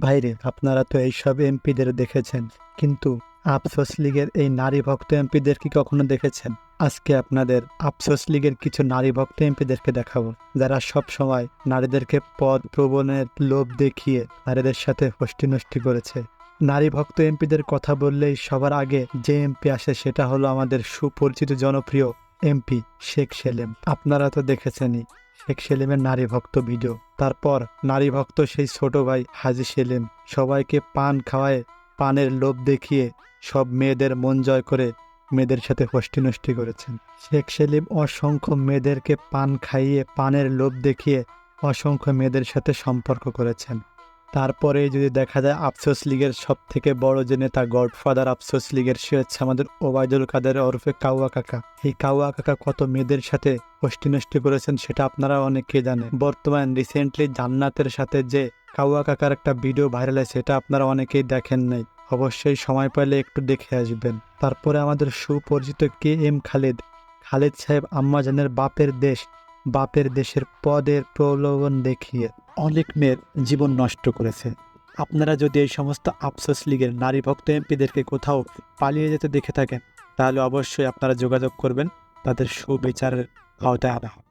ভাইরে, আপনারা তো এইসব এমপিদের দেখেছেন, কিন্তু আফসোস লীগের এই নারী ভক্ত এমপিদের কি কখনো দেখেছেন? আজকে আপনাদের আফসোস লীগের কিছু নারী ভক্ত এমপিদেরকে দেখাবো, যারা সব সময় নারীদেরকে পদ প্রবণের লোভ দেখিয়ে নারীদের সাথে ফষ্টি নষ্টি করেছে। নারী ভক্ত এমপিদের কথা বললেই সবার আগে যে এমপি আসে সেটা হলো আমাদের সুপরিচিত জনপ্রিয় এমপি শেখ সেলিম। আপনারা তো দেখেছেনই শেখ সেলিমের নারী ভক্ত ভিডিও। তারপর নারী ভক্ত সেই ছোট ভাই হাজী সেলিম সবাইকে পান খাওয়ায়, পানের লোভ দেখিয়ে সব মেয়েদের মন জয় করে মেয়েদের সাথে ফষ্টি নষ্টি করেছেন। শেখ সেলিম অসংখ্য মেয়েদেরকে পান খাইয়ে, পানের লোভ দেখিয়ে অসংখ্য মেয়েদের সাথে সম্পর্ক করেছেন। তারপরে যদি দেখা যায় আফসোস লীগের সব থেকে বড় যে নেতা, গডফাদার আফসোস লীগের, সে হচ্ছে আমাদের ওবায়দুল কাদের ওরফে কাউয়া কাকা। এই কাউয়া কাকা কত মেয়েদের সাথে ফষ্টি নষ্টি করেছেন সেটা আপনারা অনেকে জানেন। বর্তমান রিসেন্টলি জান্নাতের সাথে যে কাউয়া কাকার একটা ভিডিও ভাইরাল হয়েছে, সেটা আপনারা অনেকেই দেখেন নাই, অবশ্যই সময় পেলে একটু দেখে আসবেন। তারপরে আমাদের সুপরিচিত কে এম খালেদ, খালেদ সাহেব আম্মাজানের বাপের দেশ, বাপের দেশের পদের প্রলোভন দেখিয়ে অনেক মেয়ের জীবন নষ্ট করেছে। আপনারা যদি এই সমস্ত আফসোস লীগের নারী ভক্ত এমপিদেরকে কোথাও পালিয়ে যেতে দেখে থাকেন, তাহলে অবশ্যই আপনারা যোগাযোগ করবেন, তাদের সুবিচারের আওতায় আনা হবে।